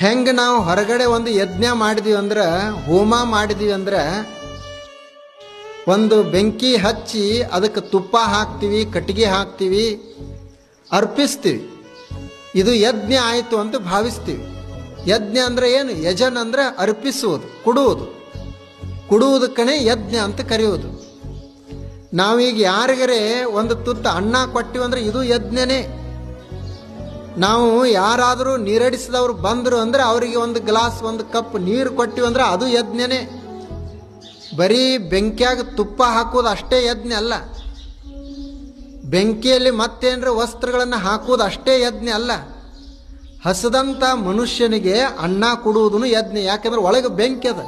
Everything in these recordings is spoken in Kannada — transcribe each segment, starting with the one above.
ಹೆಂಗೆ ನಾವು ಹೊರಗಡೆ ಒಂದು ಯಜ್ಞ ಮಾಡಿದೀವಿ ಅಂದ್ರೆ, ಹೋಮ ಮಾಡಿದೀವಿ ಅಂದ್ರೆ, ಒಂದು ಬೆಂಕಿ ಹಚ್ಚಿ ಅದಕ್ಕೆ ತುಪ್ಪ ಹಾಕ್ತೀವಿ, ಕಟ್ಟಿಗೆ ಹಾಕ್ತೀವಿ, ಅರ್ಪಿಸ್ತೀವಿ. ಇದು ಯಜ್ಞ ಆಯಿತು ಅಂತ ಭಾವಿಸ್ತೀವಿ. ಯಜ್ಞ ಅಂದರೆ ಏನು? ಯಜನ್ ಅಂದರೆ ಅರ್ಪಿಸುವುದು, ಕುಡುವುದಕ್ಕನೇ ಯಜ್ಞ ಅಂತ ಕರೆಯುವುದು. ನಾವೀಗ ಯಾರಿಗರೆ ಒಂದು ತುತ್ತು ಅನ್ನ ಕೊಟ್ಟಿವಿ ಅಂದ್ರೆ ಇದು ಯಜ್ಞನೇ. ನಾವು ಯಾರಾದರೂ ನೀರಡಿಸಿದವ್ರು ಬಂದರು ಅಂದರೆ ಅವರಿಗೆ ಒಂದು ಗ್ಲಾಸ್, ಒಂದು ಕಪ್ ನೀರು ಕೊಟ್ಟಿವಿ ಅಂದ್ರೆ ಅದು ಯಜ್ಞನೇ. ಬರೀ ಬೆಂಕಿಯಾಗ ತುಪ್ಪ ಹಾಕೋದು ಅಷ್ಟೇ ಯಜ್ಞ ಅಲ್ಲ. ಬೆಂಕಿಯಲ್ಲಿ ಮತ್ತೇನರ ವಸ್ತ್ರಗಳನ್ನು ಹಾಕೋದು ಅಷ್ಟೇ ಯಜ್ಞ ಅಲ್ಲ. ಹಸದಂಥ ಮನುಷ್ಯನಿಗೆ ಅನ್ನ ಕೊಡುವುದನ್ನು ಯಜ್ಞ. ಯಾಕೆಂದ್ರೆ ಒಳಗೆ ಬೆಂಕಿ ಅದ.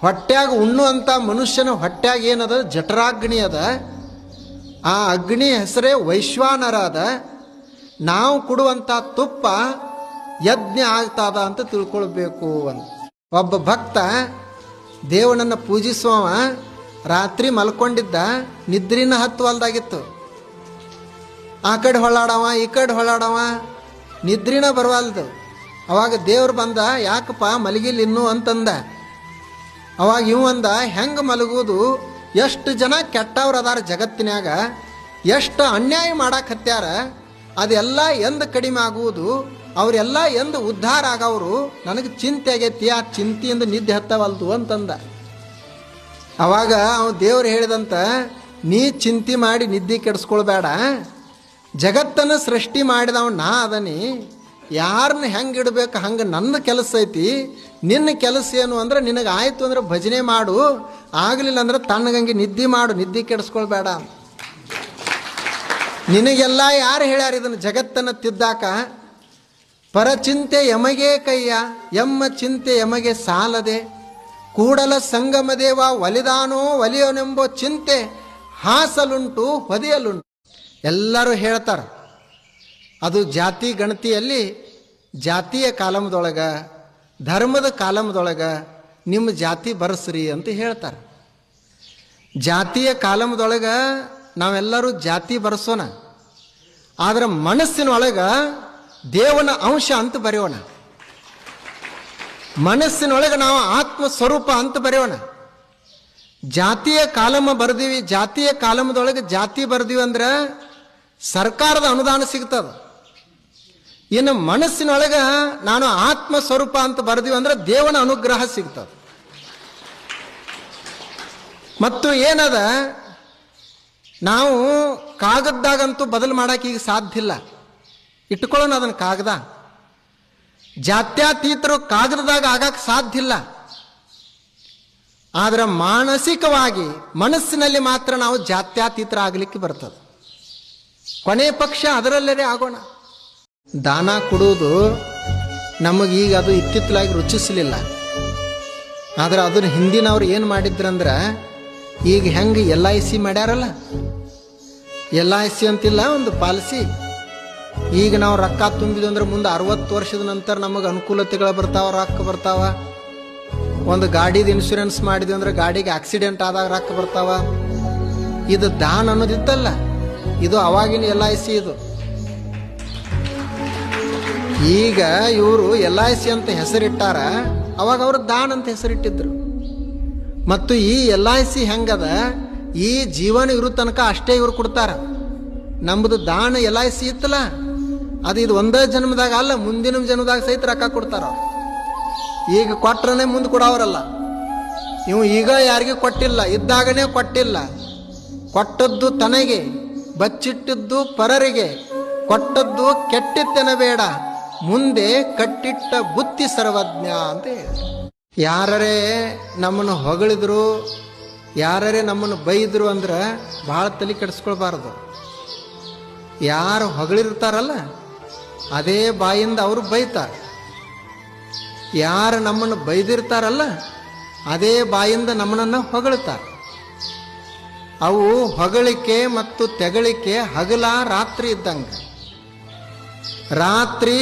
ಹೊಟ್ಯಾಗ ಉಣ್ಣುವಂಥ ಮನುಷ್ಯನ ಹೊಟ್ಯಾಗ ಏನದ? ಜಠರಾಗ್ನಿ ಅದ. ಆ ಅಗ್ನಿ ಹೆಸರೇ ವೈಶ್ವಾನರ ಅದ. ನಾವು ಕೊಡುವಂಥ ತುಪ್ಪ ಯಜ್ಞ ಆಗ್ತದ ಅಂತ ತಿಳ್ಕೊಳ್ಬೇಕು ಅಂತ. ಒಬ್ಬ ಭಕ್ತ ದೇವನನ್ನು ಪೂಜಿಸುವವ ರಾತ್ರಿ ಮಲ್ಕೊಂಡಿದ್ದ, ನಿದ್ರಿನ ಹತ್ತುವಲ್ದಾಗಿತ್ತು. ಆ ಕಡೆ ಹೊಳ್ಳಾಡವ, ಈ ಕಡೆ ಹೊಳ್ಳಾಡವ, ನಿದ್ರಿನ ಬರವಲ್ದು. ಅವಾಗ ದೇವ್ರು ಬಂದ, ಯಾಕಪ್ಪ ಮಲಗಿಲ್ಲ ಇನ್ನೂ ಅಂತಂದ. ಅವಾಗ ಇವಂದ, ಹೆಂಗೆ ಮಲಗುವುದು? ಎಷ್ಟು ಜನ ಕೆಟ್ಟವ್ರು ಅದಾರ ಜಗತ್ತಿನಾಗ, ಎಷ್ಟು ಅನ್ಯಾಯ ಮಾಡಾಕತ್ಯಾರ, ಅದೆಲ್ಲ ಎಂದು ಕಡಿಮೆ ಆಗುವುದು, ಅವರೆಲ್ಲ ಎಂದು ಉದ್ಧಾರ ಆಗವ್ರು, ನನಗೆ ಚಿಂತೆ ಆಗೈತಿ, ಆ ಚಿಂತೆಯಿಂದ ನಿದ್ದೆ ಹತ್ತವಲ್ದು ಅಂತಂದ. ಅವಾಗ ಅವ ದೇವ್ರು ಹೇಳಿದಂತ, ನೀ ಚಿಂತೆ ಮಾಡಿ ನಿದ್ದೆ ಕೆಡಿಸ್ಕೊಳ್ಬೇಡ, ಜಗತ್ತನ್ನು ಸೃಷ್ಟಿ ಮಾಡಿದವ ನಾ ಅದನಿ, ಯಾರನ್ನ ಹೆಂಗೆ ಇಡಬೇಕು ಹಂಗೆ ನನ್ನ ಕೆಲಸ ಐತಿ. ನಿನ್ನ ಕೆಲಸ ಏನು ಅಂದ್ರೆ, ನಿನಗೆ ಆಯಿತು ಅಂದ್ರೆ ಭಜನೆ ಮಾಡು, ಆಗಲಿಲ್ಲ ಅಂದ್ರೆ ತಣ್ಣಗಂಗೆ ನಿದ್ದೆ ಮಾಡು, ನಿದ್ದೆ ಕೆಡಿಸ್ಕೊಳ್ಬೇಡ. ನಿನಗೆಲ್ಲ ಯಾರು ಹೇಳ್ಯಾರ ಇದನ್ನು ಜಗತ್ತನ್ನು ತಿದ್ದಾಕ? ಪರಚಿಂತೆ ಯಮಗೆ ಕಯ್ಯ, ಎಮ್ಮ ಚಿಂತೆ ಯಮಗೆ ಸಾಲದೆ, ಕೂಡಲ ಸಂಗಮ ದೇವ ಒಲಿದಾನೋ ಒಲಿಯೋನೆಂಬೋ ಚಿಂತೆ ಹಾಸಲುಂಟು ಹೊದೆಯಲುಂಟು. ಎಲ್ಲರೂ ಹೇಳ್ತಾರೆ ಅದು ಜಾತಿ ಗಣತಿಯಲ್ಲಿ, ಜಾತಿಯ ಕಾಲಮದೊಳಗೆ, ಧರ್ಮದ ಕಾಲಮದೊಳಗೆ ನಿಮ್ಮ ಜಾತಿ ಬರೆಸ್ರಿ ಅಂತ ಹೇಳ್ತಾರೆ. ಜಾತಿಯ ಕಾಲಮದೊಳಗೆ ನಾವೆಲ್ಲರೂ ಜಾತಿ ಬರೆಸೋಣ, ಆದರೆ ಮನಸ್ಸಿನೊಳಗೆ ದೇವನ ಅಂಶ ಅಂತ ಬರೆಯೋಣ. ಮನಸ್ಸಿನೊಳಗೆ ನಾವು ಆತ್ಮ ಸ್ವರೂಪ ಅಂತ ಬರೆಯೋಣ. ಜಾತಿಯ ಕಾಲಮ ಬರ್ದೀವಿ, ಜಾತಿಯ ಕಾಲಮದೊಳಗೆ ಜಾತಿ ಬರ್ದೀವಿ ಅಂದ್ರೆ ಸರ್ಕಾರದ ಅನುದಾನ ಸಿಗ್ತದೆ. ಇನ್ನು ಮನಸ್ಸಿನೊಳಗೆ ನಾನು ಆತ್ಮ ಸ್ವರೂಪ ಅಂತ ಬರ್ದೀವಿ ಅಂದ್ರೆ ದೇವನ ಅನುಗ್ರಹ ಸಿಗ್ತದೆ. ಮತ್ತು ಏನದ, ನಾವು ಕಾಗದದಾಗಂತೂ ಬದಲು ಮಾಡಕ್ಕೆ ಈಗ ಸಾಧ್ಯ ಇಲ್ಲ. ಇಟ್ಕೊಳ್ಳೋಣ ಅದನ್ನು ಕಾಗದ. ಜಾತ್ಯತೀತರು ಕಾಗದದಾಗ ಆಗಕ್ಕೆ ಸಾಧ್ಯ ಇಲ್ಲ. ಆದರೆ ಮಾನಸಿಕವಾಗಿ ಮನಸ್ಸಿನಲ್ಲಿ ಮಾತ್ರ ನಾವು ಜಾತ್ಯತೀತರ ಆಗಲಿಕ್ಕೆ ಬರ್ತದೆ. ಕೊನೆ ಪಕ್ಷ ಅದರಲ್ಲೇ ಆಗೋಣ. ದಾನ ಕೊಡುವುದು ನಮಗೀಗ ಅದು ಇತ್ತಿತ್ತಲಾಗಿ ರುಚಿಸಲಿಲ್ಲ. ಆದರೆ ಅದನ್ನು ಹಿಂದಿನವ್ರು ಏನು ಮಾಡಿದ್ರಂದ್ರೆ, ಈಗ ಹೆಂಗೆ LIC ಮಾಡ್ಯಾರಲ್ಲ, LIC ಅಂತಿಲ್ಲ, ಒಂದು ಪಾಲಿಸಿ. ಈಗ ನಾವು ರೊಕ್ಕ ತುಂಬಿದ್ವಿ ಅಂದ್ರೆ ಮುಂದೆ 60 ವರ್ಷದ ನಂತರ ನಮಗೆ ಅನುಕೂಲತೆಗಳು ಬರ್ತಾವ, ರೊಕ್ಕ ಬರ್ತಾವ. ಒಂದು ಗಾಡಿದು ಇನ್ಶೂರೆನ್ಸ್ ಮಾಡಿದ್ವಿ ಅಂದ್ರೆ ಗಾಡಿಗೆ ಆಕ್ಸಿಡೆಂಟ್ ಆದಾಗ ರೊಕ್ಕ ಬರ್ತಾವ. ಇದು ದಾನ ಅನ್ನೋದಿತ್ತಲ್ಲ, ಇದು ಅವಾಗಿನ LIC. ಇದು ಈಗ ಇವರು LIC ಅಂತ ಹೆಸರಿಟ್ಟಾರ, ಅವಾಗ ಅವರು ದಾನ ಅಂತ ಹೆಸರಿಟ್ಟಿದ್ರು. ಮತ್ತು ಈ LIC ಹೆಂಗದ, ಈ ಜೀವನ ಇರೋ ತನಕ ಅಷ್ಟೇ ಇವ್ರು ಕೊಡ್ತಾರ. ನಮ್ಮದು ದಾನ LIC ಇತ್ತಲ್ಲ, ಅದು ಇದು ಒಂದೇ ಜನ್ಮದಾಗ ಅಲ್ಲ, ಮುಂದಿನ ಜನ್ಮದಾಗ ಸಹಿತ ರೊಕ್ಕ ಕೊಡ್ತಾರ. ಈಗ ಕೊಟ್ರನೇ ಮುಂದೆ ಕೊಡೋರಲ್ಲ. ಇವು ಈಗ ಯಾರಿಗೂ ಕೊಟ್ಟಿಲ್ಲ, ಇದ್ದಾಗನೇ ಕೊಟ್ಟಿಲ್ಲ. ಕೊಟ್ಟದ್ದು ತನಗೆ, ಬಚ್ಚಿಟ್ಟಿದ್ದು ಪರರಿಗೆ, ಕೊಟ್ಟದ್ದು ಕೆಟ್ಟಿತ್ತೆನಬೇಡ, ಮುಂದೆ ಕಟ್ಟಿಟ್ಟ ಬುತ್ತಿ ಸರ್ವಜ್ಞ ಅಂತ ಹೇಳಿ. ಯಾರೇ ನಮ್ಮನ್ನು ಹೊಗಳಿದ್ರು, ಯಾರೇ ನಮ್ಮನ್ನು ಬೈದ್ರು ಅಂದ್ರೆ ಭಾಳ ತಲೆ ಕೆಡಿಸ್ಕೊಳ್ಬಾರ್ದು. ಯಾರು ಹೊಗಳಿರ್ತಾರಲ್ಲ ಅದೇ ಬಾಯಿಂದ ಅವರು ಬೈತಾರೆ. ಯಾರು ನಮ್ಮನ್ನು ಬೈದಿರ್ತಾರಲ್ಲ ಅದೇ ಬಾಯಿಂದ ನಮ್ಮನ್ನು ಹೊಗಳ್ತಾರೆ. ಅವು ಹೊಗಳಿಕೆ ಮತ್ತು ತೆಗಳಿಕೆ ಹಗಲ ರಾತ್ರಿ ಇದ್ದಂಗೆ. ರಾತ್ರಿ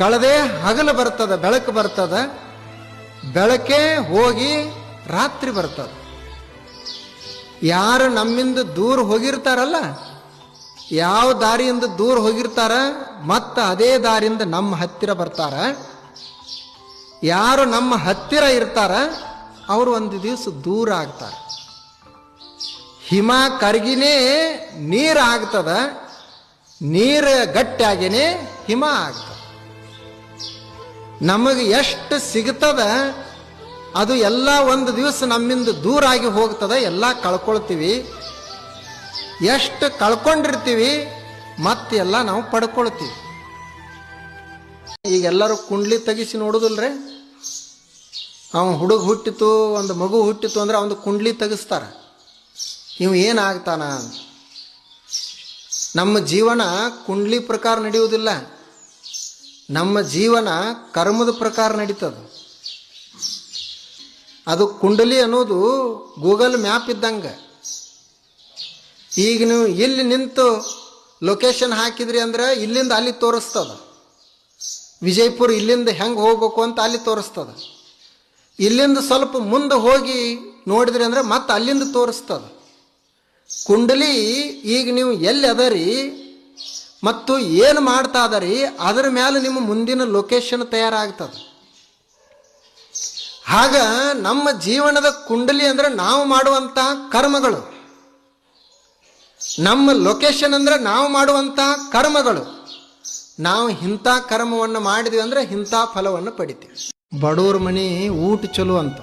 ಕಳೆದೇ ಹಗಲು ಬರ್ತದೆ, ಬೆಳಕು ಬರ್ತದೆ, ಬೆಳಕೆ ಹೋಗಿ ರಾತ್ರಿ ಬರ್ತದೆ. ಯಾರು ನಮ್ಮಿಂದ ದೂರ ಹೋಗಿರ್ತಾರಲ್ಲ ಯಾವ ದಾರಿಯಿಂದ ದೂರ ಹೋಗಿರ್ತಾರ ಮತ್ತು ಅದೇ ದಾರಿಯಿಂದ ನಮ್ಮ ಹತ್ತಿರ ಬರ್ತಾರ. ಯಾರು ನಮ್ಮ ಹತ್ತಿರ ಇರ್ತಾರ ಅವರು ಒಂದು ದಿವಸ ದೂರ ಆಗ್ತಾರೆ. ಹಿಮ ಕರಗಿನೇ ನೀರು ಆಗ್ತದ, ನೀರು ಗಟ್ಟಿಯಾಗಿನೇ ಹಿಮ ಆಗ್ತದ. ನಮಗೆ ಎಷ್ಟು ಸಿಗ್ತದ ಅದು ಎಲ್ಲ ಒಂದು ದಿವಸ ನಮ್ಮಿಂದ ದೂರ ಆಗಿ ಹೋಗ್ತದ, ಎಲ್ಲ ಕಳ್ಕೊಳ್ತೀವಿ. ಎಷ್ಟು ಕಳ್ಕೊಂಡಿರ್ತೀವಿ ಮತ್ತೆಲ್ಲ ನಾವು ಪಡ್ಕೊಳ್ತೀವಿ. ಈಗೆಲ್ಲರೂ ಕುಂಡ್ಲಿ ತೆಗಿಸಿ ನೋಡುದಿಲ್ರಿ, ಅವನು ಹುಡುಗ ಹುಟ್ಟಿತು, ಒಂದು ಮಗು ಹುಟ್ಟಿತು ಅಂದ್ರೆ ಅವನು ಕುಂಡ್ಲಿ ತೆಗಿಸ್ತಾರ, ಇವು ಏನಾಗ್ತಾನ. ನಮ್ಮ ಜೀವನ ಕುಂಡ್ಲಿ ಪ್ರಕಾರ ನಡೆಯುವುದಿಲ್ಲ, ನಮ್ಮ ಜೀವನ ಕರ್ಮದ ಪ್ರಕಾರ ನಡೀತದ. ಅದು ಕುಂಡಲಿ ಅನ್ನೋದು ಗೂಗಲ್ ಮ್ಯಾಪ್ ಇದ್ದಂಗೆ. ಈಗ ನೀವು ಇಲ್ಲಿ ನಿಂತು ಲೊಕೇಶನ್ ಹಾಕಿದ್ರಿ ಅಂದ್ರೆ ಇಲ್ಲಿಂದ ಅಲ್ಲಿ ತೋರಿಸ್ತದ. ವಿಜಯಪುರ ಇಲ್ಲಿಂದ ಹೆಂಗೆ ಹೋಗ್ಬೇಕು ಅಂತ ಅಲ್ಲಿ ತೋರಿಸ್ತದ. ಇಲ್ಲಿಂದ ಸ್ವಲ್ಪ ಮುಂದೆ ಹೋಗಿ ನೋಡಿದ್ರಿ ಅಂದ್ರೆ ಮತ್ತೆ ಅಲ್ಲಿಂದ ತೋರಿಸ್ತದ. ಕುಂಡಲಿ ಈಗ ನೀವು ಎಲ್ಲಿ ಅದರಿ ಮತ್ತು ಏನು ಮಾಡ್ತಾ ಅದರಿ ಅದರ ಮೇಲೆ ನಿಮ್ಮ ಮುಂದಿನ ಲೊಕೇಶನ್ ತಯಾರಾಗ್ತದೆ. ಆಗ ನಮ್ಮ ಜೀವನದ ಕುಂಡಲಿ ಅಂದ್ರೆ ನಾವು ಮಾಡುವಂಥ ಕರ್ಮಗಳು, ನಮ್ಮ ಲೊಕೇಶನ್ ಅಂದ್ರೆ ನಾವು ಮಾಡುವಂಥ ಕರ್ಮಗಳು. ನಾವು ಇಂಥ ಕರ್ಮವನ್ನು ಮಾಡಿದ್ವಿ ಅಂದ್ರೆ ಇಂಥ ಫಲವನ್ನು ಪಡಿತೀವಿ. ಬಡವ್ರ ಮನಿ ಊಟ ಚಲೋ ಅಂತ,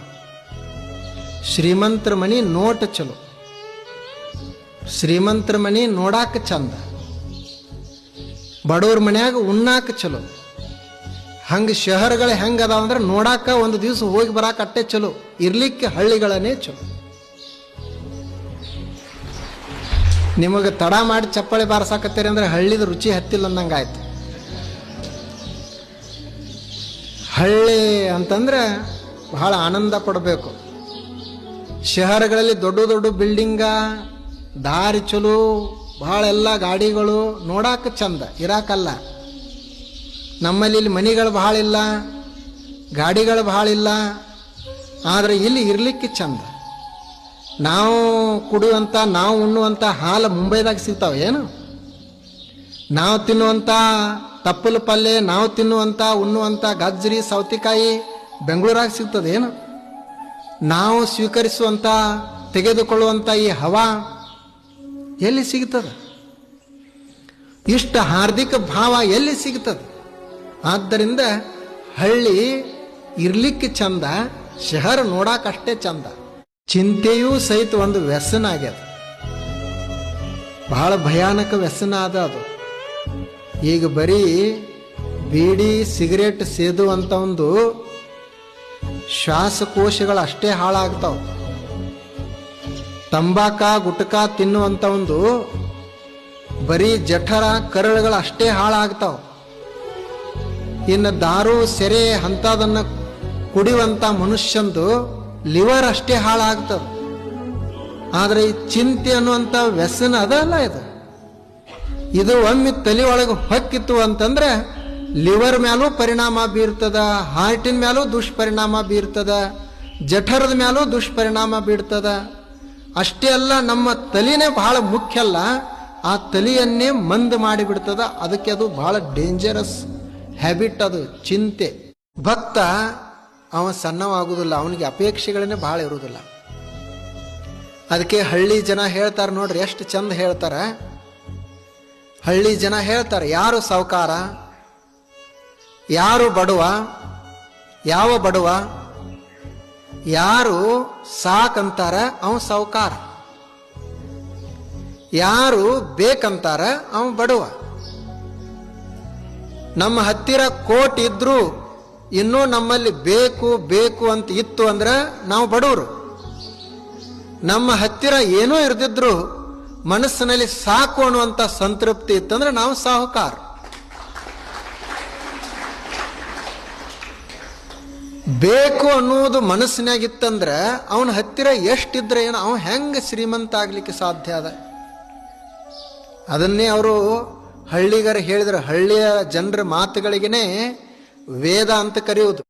ಶ್ರೀಮಂತರ ಮನಿ ನೋಟ ಚಲೋ. ಶ್ರೀಮಂತರ ಮನಿ ನೋಡಾಕ ಚಂದ, ಬಡವ್ರ ಮನ್ಯಾಗ ಉಣ್ಣಾಕ ಚಲೋ. ಹಂಗೆ ಶಹರಗಳು ಹೆಂಗೆ ಅದಾವ ಅಂದ್ರೆ ನೋಡಾಕ ಒಂದು ದಿವಸ ಹೋಗಿ ಬರಾಕ ಅಟ್ಟೆ ಚಲೋ, ಇರ್ಲಿಕ್ಕೆ ಹಳ್ಳಿಗಳನ್ನೇ ಚಲೋ. ನಿಮಗೆ ತಡ ಮಾಡಿ ಚಪ್ಪಾಳೆ ಬಾರಿಸಾಕತ್ತೀರಿ ಅಂದ್ರೆ ಹಳ್ಳಿದ ರುಚಿ ಹತ್ತಿಲ್ಲ ಅಂದಂಗೆ ಆಯ್ತು. ಹಳ್ಳಿ ಅಂತಂದ್ರೆ ಬಹಳ ಆನಂದ ಪಡಬೇಕು. ಶಹರಗಳಲ್ಲಿ ದೊಡ್ಡ ದೊಡ್ಡ ಬಿಲ್ಡಿಂಗ, ದಾರಿ ಚಲೋ, ಭಾಳ ಎಲ್ಲ ಗಾಡಿಗಳು, ನೋಡಾಕ ಚಂದ, ಇರಾಕಲ್ಲ. ನಮ್ಮಲ್ಲಿ ಇಲ್ಲಿ ಮನೆಗಳು ಭಾಳ ಇಲ್ಲ, ಗಾಡಿಗಳು ಭಾಳ ಇಲ್ಲ, ಆದರೆ ಇಲ್ಲಿ ಇರಲಿಕ್ಕೆ ಚಂದ. ನಾವು ಕುಡಿಯುವಂಥ, ನಾವು ಉಣ್ಣುವಂಥ ಹಾಲು ಮುಂಬೈದಾಗ ಸಿಗ್ತಾವೆ ಏನು? ನಾವು ತಿನ್ನುವಂಥ ತಪ್ಪಲು ಪಲ್ಯ, ನಾವು ತಿನ್ನುವಂಥ ಉಣ್ಣುವಂಥ ಗಜ್ಜರಿ ಸೌತೆಕಾಯಿ ಬೆಂಗಳೂರಾಗ ಸಿಗ್ತದೆ ಏನು? ನಾವು ಸ್ವೀಕರಿಸುವಂಥ, ತೆಗೆದುಕೊಳ್ಳುವಂಥ ಈ ಹವಾ ಎಲ್ಲಿ ಸಿಗ್ತದೆ? ಇಷ್ಟ ಹಾರ್ದಿಕ ಭಾವ ಎಲ್ಲಿ ಸಿಗ್ತದೆ? ಆದ್ದರಿಂದ ಹಳ್ಳಿ ಇರ್ಲಿಕ್ಕೆ ಚಂದ, ಶಹರ ನೋಡಾಕಷ್ಟೇ ಚಂದ. ಚಿಂತೆಯೂ ಸಹಿತ ಒಂದು ವ್ಯಸನ ಆಗ್ಯದ, ಬಹಳ ಭಯಾನಕ ವ್ಯಸನ ಅದ ಅದು. ಈಗ ಬರೀ ಬೀಡಿ ಸಿಗರೇಟ್ ಸೇದುವಂಥ ಒಂದು ಶ್ವಾಸಕೋಶಗಳು ಅಷ್ಟೇ ಹಾಳಾಗ್ತಾವ. ತಂಬಾಕ ಗುಟ್ಕಾ ತಿನ್ನುವಂಥ ಒಂದು ಬರೀ ಜಠರ ಕರಳುಗಳು ಅಷ್ಟೇ ಹಾಳಾಗ್ತಾವ. ಇನ್ನು ದಾರು ಸೆರೆ ಅಂಥದನ್ನು ಕುಡಿಯುವಂಥ ಮನುಷ್ಯಂದು ಲಿವರ್ ಅಷ್ಟೇ ಹಾಳಾಗ್ತದೆ. ಆದರೆ ಈ ಚಿಂತೆ ಅನ್ನುವಂಥ ವ್ಯಸನ ಅದಲ್ಲ ಇದು ಒಮ್ಮೆ ತಲೆ ಒಳಗೆ ಹೊಕ್ಕಿತ್ತು ಅಂತಂದ್ರೆ ಲಿವರ್ ಮೇಲೂ ಪರಿಣಾಮ ಬೀರ್ತದ, ಹಾರ್ಟಿನ ಮೇಲೂ ದುಷ್ಪರಿಣಾಮ ಬೀರ್ತದ, ಜಠರದ ಮೇಲೂ ದುಷ್ಪರಿಣಾಮ ಬೀರ್ತದ. ಅಷ್ಟೇ ಅಲ್ಲ, ನಮ್ಮ ತಲೆನೇ ಬಹಳ ಮುಖ್ಯ ಅಲ್ಲ, ಆ ತಲೆಯನ್ನೇ ಮಂದ್ ಮಾಡಿಬಿಡ್ತದ. ಅದಕ್ಕೆ ಅದು ಬಹಳ ಡೇಂಜರಸ್ ಹ್ಯಾಬಿಟ್ ಅದು ಚಿಂತೆ. ಭಕ್ತ ಅವ ಸಣ್ಣವಾಗುವುದಿಲ್ಲ, ಅವನಿಗೆ ಅಪೇಕ್ಷೆಗಳನ್ನೇ ಬಹಳ ಇರುವುದಿಲ್ಲ. ಅದಕ್ಕೆ ಹಳ್ಳಿ ಜನ ಹೇಳ್ತಾರೆ ನೋಡ್ರಿ, ಎಷ್ಟು ಚಂದ ಹೇಳ್ತಾರ. ಹಳ್ಳಿ ಜನ ಹೇಳ್ತಾರೆ, ಯಾರು ಸಾವುಕಾರ, ಯಾರು ಬಡವ, ಯಾವ ಬಡವ, ಯಾರು ಸಾಕಂತಾರ ಅವ ಸಾವುಕಾರ, ಯಾರು ಬೇಕಂತಾರ ಅವ ಬಡವ. ನಮ್ಮ ಹತ್ತಿರ ಕೋಟ್ ಇದ್ರು ಇನ್ನೂ ನಮ್ಮಲ್ಲಿ ಬೇಕು ಬೇಕು ಅಂತ ಇತ್ತು ಅಂದ್ರೆ ನಾವು ಬಡವರು. ನಮ್ಮ ಹತ್ತಿರ ಏನೂ ಇರ್ದಿದ್ರು ಮನಸ್ಸಿನಲ್ಲಿ ಸಾಕು ಅನ್ನುವಂಥ ಸಂತೃಪ್ತಿ ಇತ್ತಂದ್ರೆ ನಾವು ಸಾಹುಕಾರ. ಬೇಕು ಅನ್ನುವುದು ಮನಸ್ಸಿನಾಗಿತ್ತಂದ್ರೆ ಅವನ ಹತ್ತಿರ ಎಷ್ಟಿದ್ರೆ ಏನು, ಅವನು ಹೆಂಗೆ ಶ್ರೀಮಂತ ಆಗ್ಲಿಕ್ಕೆ ಸಾಧ್ಯ ಅದ? ಅದನ್ನೇ ಅವರು ಹಳ್ಳಿಗರು ಹೇಳಿದ್ರು. ಹಳ್ಳಿಯ ಜನರ ಮಾತುಗಳಿಗೇನೆ ವೇದ ಅಂತ ಕರೆಯುವುದು.